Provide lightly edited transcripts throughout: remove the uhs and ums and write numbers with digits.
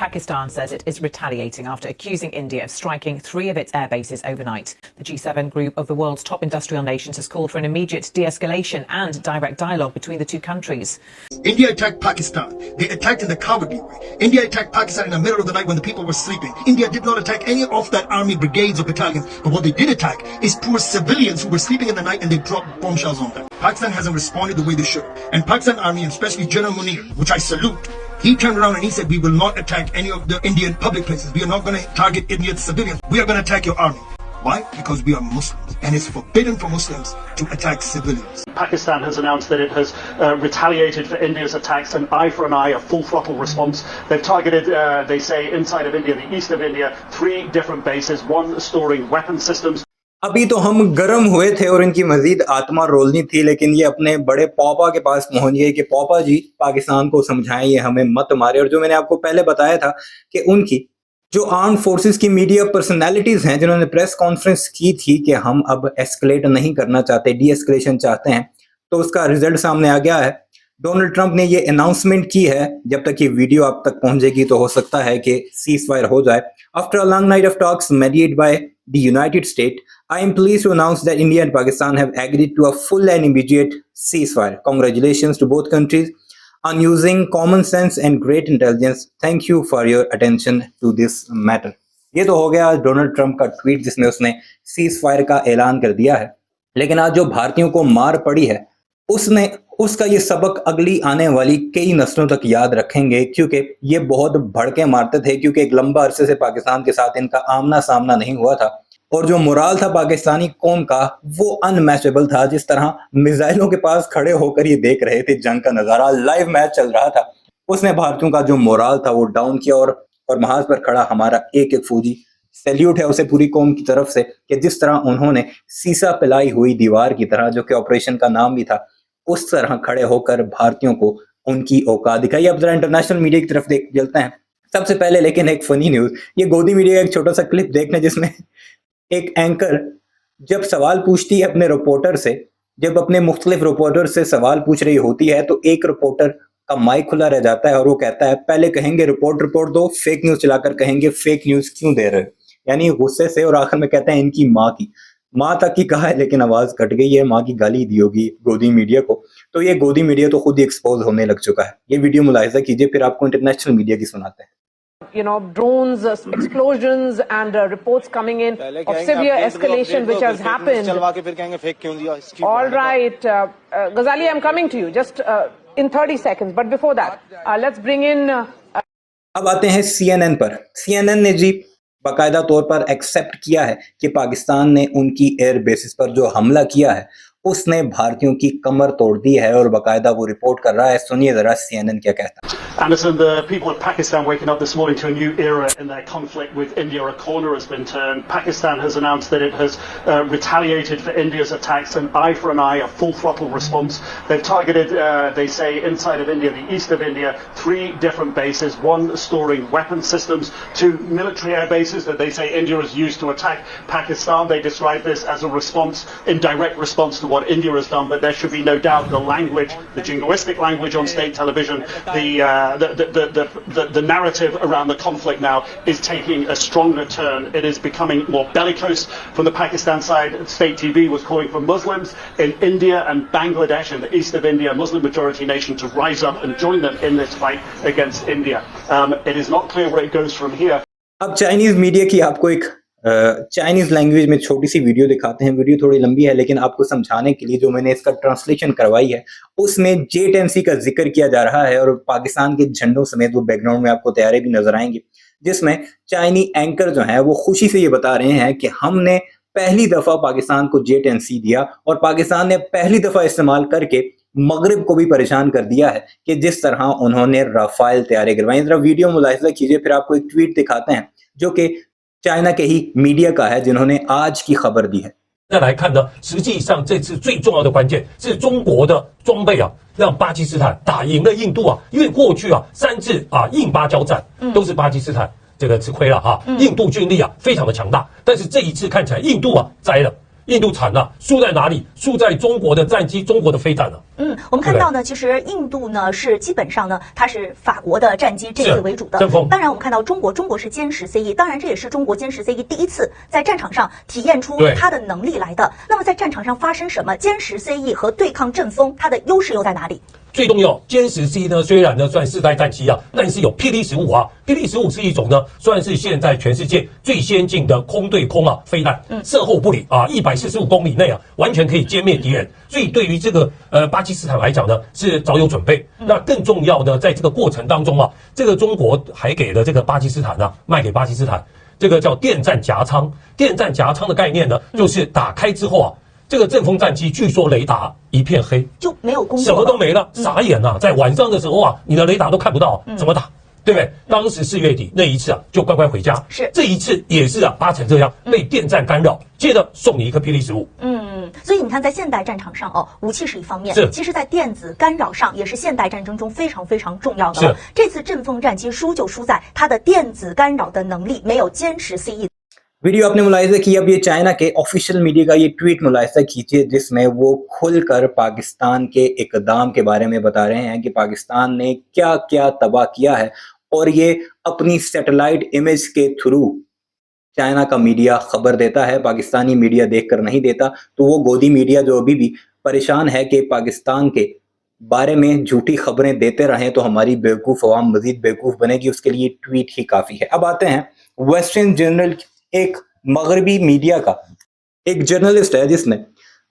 Pakistan says it is retaliating after accusing India of striking 3 of its air bases overnight. The G7 group of the world's top industrial nations has called for an immediate de-escalation and direct dialogue between the two countries. India attacked Pakistan. They attacked in the cowardly way. India attacked Pakistan in the middle of the night when the people were sleeping. India did not attack any of that army brigades or battalions. But what they did attack is poor civilians who were sleeping in the night, and they dropped bombshells on them. Pakistan hasn't responded the way they should. And Pakistan army, and especially General Munir, which I salute, he turned around and he said, we will not attack any of the Indian public places. We are not going to target Indian civilians. We are going to attack your army. Why? Because we are Muslims, and it's forbidden for Muslims to attack civilians. Pakistan has announced that it has retaliated for India's attacks, an eye for an eye, a full throttle response. They've targeted, they say, inside of India, the east of India, 3 different bases, one storing weapon systems. अभी तो हम गर्म हुए थे और इनकी मजीद आत्मा रोलनी थी, लेकिन ये अपने बड़े पौपा के पास पहुंच गए कि पौपा जी पाकिस्तान को समझाएं, ये हमें मत मारे। और जो मैंने आपको पहले बताया था कि उनकी जो आर्म फोर्सेस की मीडिया पर्सनालिटीज हैं जिन्होंने प्रेस कॉन्फ्रेंस की थी कि हम अब एस्केलेट नहीं करना चाहते, डी एस्केलेशन चाहते हैं, तो उसका रिजल्ट सामने आ गया है। डोनाल्ड ट्रंप ने ये अनाउंसमेंट की है, जब तक ये वीडियो आप तक पहुंचेगी तो हो सकता है कि सीज फायर हो जाए। After a long night of talks mediated by the United States, I am pleased to announce that India and Pakistan have agreed to a full and immediate ceasefire. Congratulations to both countries on using common sense and great intelligence. Thank you for your attention to this matter. ये तो हो गया आज Donald Trump का tweet जिसमें उसने cease fire का ऐलान कर दिया है। लेकिन आज जो भारतीयों को मार पड़ी है उसका ये सबक अगली आने वाली कई नस्लों तक याद रखेंगे, क्योंकि ये बहुत भड़के मारते थे, क्योंकि एक लंबा अरसे से पाकिस्तान के साथ इनका आमना सामना नहीं हुआ था और जो मोराल था पाकिस्तानी कौम का वो अनमैचेबल था। जिस तरह मिसाइलों के पास खड़े होकर ये देख रहे थे जंग का नजारा, लाइव मैच चल रहा था, उसने भारतीयों का जो मोराल था वो डाउन किया और महाज पर खड़ा हमारा एक एक फौजी, सैल्यूट है उसे पूरी कौम की तरफ से कि जिस तरह उन्होंने सीसा पिलाई हुई दीवार की तरह, जो कि ऑपरेशन का नाम भी था, उस तरह खड़े होकर भारतीयों को उनकी औकात दिखाई। अब जरा इंटरनेशनल मीडिया की तरफ देख चलते हैं सबसे पहले। लेकिन एक फनी न्यूज, ये गोदी मीडिया का एक छोटा सा क्लिप देखने जिसमें एक एंकर जब सवाल पूछती है अपने रिपोर्टर से, जब अपने मुख्तलिफ रिपोर्टर से सवाल पूछ रही होती है तो एक रिपोर्टर का माइक खुला रह जाता है और वो कहता है पहले कहेंगे रिपोर्ट दो, फेक न्यूज चलाकर कहेंगे फेक न्यूज क्यों दे रहे हो, यानी गुस्से से, और आखिर में कहते हैं इनकी माँ तक की कहा है लेकिन आवाज कट गई है, माँ की गाली दी होगी गोदी मीडिया को। तो ये गोदी मीडिया तो खुद ही एक्सपोज होने लग चुका है। ये वीडियो मुलाहिजा कीजिए, फिर आपको इंटरनेशनल मीडिया की सुनाते हैं। You know, drones, explosions, and reports coming in of severe escalation which has happened. All right, Ghazali, I'm coming to you just in 30 seconds. But before that, let's bring in. अब आते हैं CNN पर। CNN ने जी बाकायदा तौर पर accept किया है कि पाकिस्तान ने उनकी एयर बेसिस पर जो हमला किया है उसने भारतीयों की कमर तोड़ दी है और बाकायदा वो रिपोर्ट कर रहा है। सुनिए जरा CNN क्या कहता है। Anderson, the people of Pakistan waking up this morning to a new era in their conflict with India. A corner has been turned. Pakistan has announced that it has retaliated for India's attacks, an eye for an eye, a full throttle response. They've targeted, they say, inside of India, the east of India, 3 different bases, one storing weapon systems, 2 military air bases that they say India has used to attack Pakistan. They describe this as a response, in direct response to what India has done, but there should be no doubt the language, the jingoistic language on state television, the narrative around the conflict now is taking a stronger turn. It is becoming more bellicose from the Pakistan side. State TV was calling for Muslims in India and Bangladesh, in the east of India, a Muslim majority nation, to rise up and join them in this fight against India. It is not clear where it goes from here. अब Chinese media की आपको एक Chinese language में छोटी सी video दिखाते हैं। Video थोड़ी लंबी है लेकिन आपको समझाने के लिए जो मैंने इसका ट्रांसलेशन करवाई है उसमें J10C का जिक्र किया जा रहा है और पाकिस्तान के झंडों समेत वो बैकग्राउंड में आपको तैयारी भी नजर आएंगे, जिसमें चाइनी एंकर जो है वो खुशी से ये बता रहे हैं कि हमने पहली दफा पाकिस्तान को J10C दिया और पाकिस्तान ने पहली दफा इस्तेमाल करके मगरिब को भी परेशान कर दिया है कि जिस तरह उन्होंने राफेल तैयारी करवाई। जरा वीडियो मुलाहिजा कीजिए, फिर आपको एक ट्वीट दिखाते हैं जो कि चाइना के ही मीडिया का है जिन्होंने आज की खबर दी है।再来看呢，实际上这次最重要的关键是中国的装备啊，让巴基斯坦打赢了印度啊。因为过去啊3次啊印巴交战都是巴基斯坦这个吃亏了哈，印度军力啊非常的强大，但是这一次看起来印度啊栽了。印度惨了，输在哪里？输在中国的战机、中国的飞弹了。我们看到呢，其实印度呢是基本上呢，它是法国的战机这次为主的。当然，我们看到中国是歼十 CE， 当然这也是中国歼十 CE 第一次在战场上体验出它的能力来的。那么在战场上发生什么？歼十 CE 和对抗阵风，它的优势又在哪里？最重要，歼十 C 呢，虽然呢算4代战机啊，但是有霹雳15啊。霹雳15是一种呢，算是现在全世界最先进的空对空啊飞弹，射后不理啊，145公里内啊，完全可以歼灭敌人。所以对于这个巴基斯坦来讲呢，是早有准备。那更重要的，在这个过程当中啊，这个中国还给了这个巴基斯坦啊，卖给巴基斯坦这个叫电战夹舱。电战夹舱的概念呢，就是打开之后啊。这个阵风战机据说雷达一片黑，就没有工作，什么都没了，傻眼啊！在晚上的时候啊，你的雷达都看不到，怎么打？对不对？当时4月底那一次啊，就乖乖回家。是这一次也是啊，8成这样被电战干扰，接着送你一颗霹雳15。所以你看，在现代战场上哦，武器是一方面，其实在电子干扰上也是现代战争中非常非常重要的。这次阵风战机输就输在它的电子干扰的能力没有歼十 CE。वीडियो आपने मुलाहिजा किया। अब ये चाइना के ऑफिशियल मीडिया का ये ट्वीट मुलाहिजा कीजिए जिसमें वो खुलकर पाकिस्तान के इकदाम के बारे में बता रहे हैं कि पाकिस्तान ने क्या क्या तबाह किया है और ये अपनी सैटेलाइट इमेज के थ्रू चाइना का मीडिया खबर देता है, पाकिस्तानी मीडिया देखकर नहीं देता। तो वो गोदी मीडिया जो अभी भी परेशान है कि पाकिस्तान के बारे में झूठी खबरें देते रहें तो हमारी बेवकूफ़ अवाम मजीद बेवकूफ़ बनेगी, उसके लिए ट्वीट ही काफ़ी है। अब आते हैं वेस्टर्न जर्नल, एक मगरबी मीडिया का एक जर्नलिस्ट है जिसने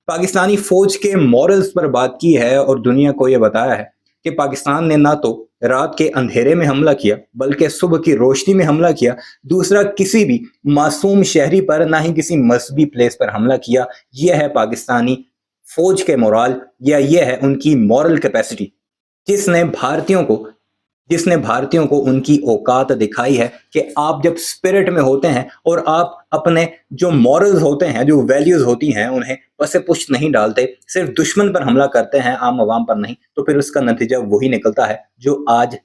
पाकिस्तानी फौज के मॉरल्स पर बात की है और दुनिया को यह बताया है कि पाकिस्तान ने ना तो रात के अंधेरे में हमला किया बल्कि सुबह की रोशनी में हमला किया, दूसरा किसी भी मासूम शहरी पर ना ही किसी मजहबी प्लेस पर हमला किया। यह है पाकिस्तानी फौज के मोरल या यह है उनकी मॉरल कैपेसिटी जिसने भारतीयों को उनकी औकात दिखाई है कि आप जब स्पिरिट में होते हैं और आप अपने जो मॉरल्स होते हैं, जो वैल्यूज होती हैं, उन्हें बस पुष्ट नहीं डालते, सिर्फ दुश्मन पर हमला करते हैं, आम आवाम पर नहीं, तो फिर उसका नतीजा वही निकलता है जो आज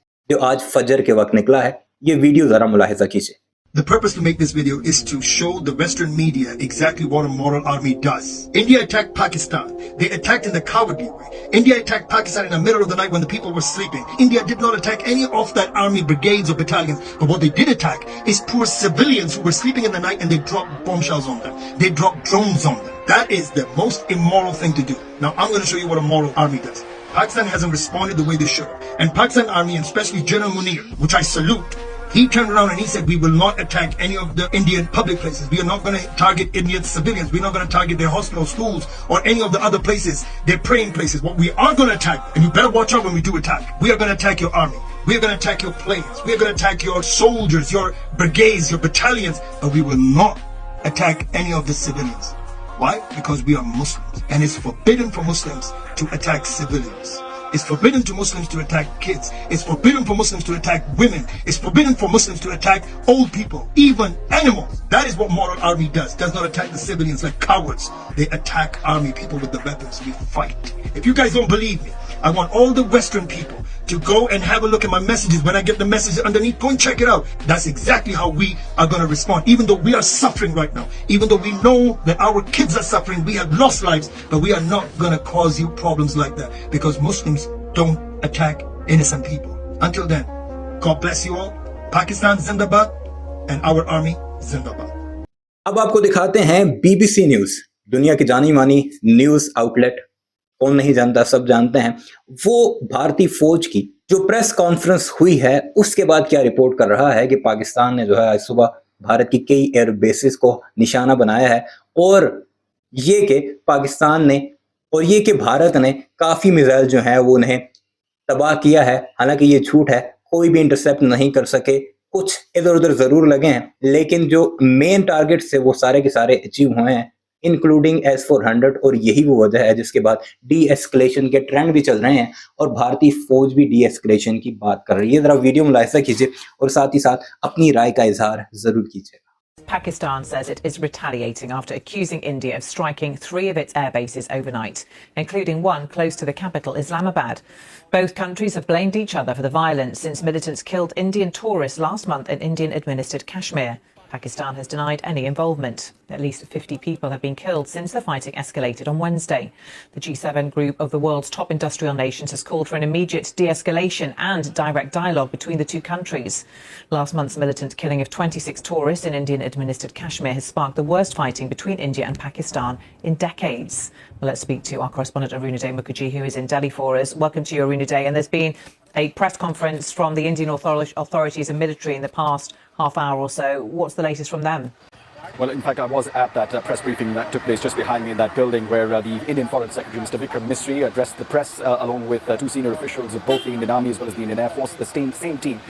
फजर के वक्त निकला है। ये वीडियो जरा मुलाहिजा कीजिए। The purpose to make this video is to show the Western media exactly what a moral army does. India attacked Pakistan. They attacked in the cowardly way. India attacked Pakistan in the middle of the night when the people were sleeping. India did not attack any of that army brigades or battalions. But what they did attack is poor civilians who were sleeping in the night, and they dropped bombshells on them. They dropped drones on them. That is the most immoral thing to do. Now I'm going to show you what a moral army does. Pakistan hasn't responded the way they should. And Pakistan army, and especially General Munir, which I salute, he turned around and he said, we will not attack any of the Indian public places. We are not going to target Indian civilians. We're not going to target their hospitals, schools, or any of the other places, their praying places. What we are going to attack, and you better watch out when we do attack, we are going to attack your army. We are going to attack your planes. We are going to attack your soldiers, your brigades, your battalions. But we will not attack any of the civilians. Why? Because we are Muslims. And it's forbidden for Muslims to attack civilians. It's forbidden to Muslims to attack kids. It's forbidden for Muslims to attack women. It's forbidden for Muslims to attack old people, even animals. That is what moral army does. Does not attack the civilians like cowards. They attack army people with the weapons. We fight. If you guys don't believe me, I want all the Western people to go and have a look at my messages. When I get the message underneath, go and check it out. That's exactly how we are going to respond. Even though we are suffering right now, even though we know that our kids are suffering, we have lost lives, but we are not going to cause you problems like that, because Muslims don't attack innocent people. Until then, God bless you all. Pakistan Zindabad and our army Zindabad. अब आपको दिखाते हैं BBC news, दुनिया की जानी मानी news outlet. कौन नहीं जानता, सब जानते हैं। वो भारतीय फौज की जो प्रेस कॉन्फ्रेंस हुई है उसके बाद क्या रिपोर्ट कर रहा है कि पाकिस्तान ने जो है आज सुबह भारत की कई एयर बेसिस को निशाना बनाया है और ये कि पाकिस्तान ने और ये कि भारत ने काफी मिसाइल जो है वो उन्हें तबाह किया है। हालांकि ये झूठ है, कोई भी इंटरसेप्ट नहीं कर सके, कुछ इधर उधर जरूर लगे हैं, लेकिन जो मेन टारगेट से वो सारे के सारे अचीव हुए हैं, इंक्लूडिंग S-400। और यही वो वजह है जिसके बाद डी एस्केलेशन के ट्रेंड भी चल रहे हैं और भारतीय फौज भी डी एस्केलेशन की बात कर रही है। जरा वीडियो मुलाहिजा कीजिए और साथ ही साथ अपनी राय का इजहार जरूर कीजिएगा। Pakistan says it is retaliating after accusing India of striking 3 of its air bases overnight, including one close to the capital, Islamabad. Both countries have blamed each other for the violence since militants killed Indian tourists last month in Indian-administered Kashmir. Pakistan has denied any involvement. At least 50 people have been killed since the fighting escalated on Wednesday. The G7 group of the world's top industrial nations has called for an immediate de-escalation and direct dialogue between the two countries. Last month's militant killing of 26 tourists in Indian-administered Kashmir has sparked the worst fighting between India and Pakistan in decades. Well, let's speak to our correspondent Arunaday Mukherjee, who is in Delhi for us. Welcome to you, Arunaday. And there's been a press conference from the Indian authorities and military in the past half hour or so. What's the latest from them? Well, in fact, I was at that press briefing that took place just behind me in that building where the Indian Foreign Secretary, Mr. Vikram Misri, addressed the press along with two senior officials of both the Indian Army as well as the Indian Air Force, the same team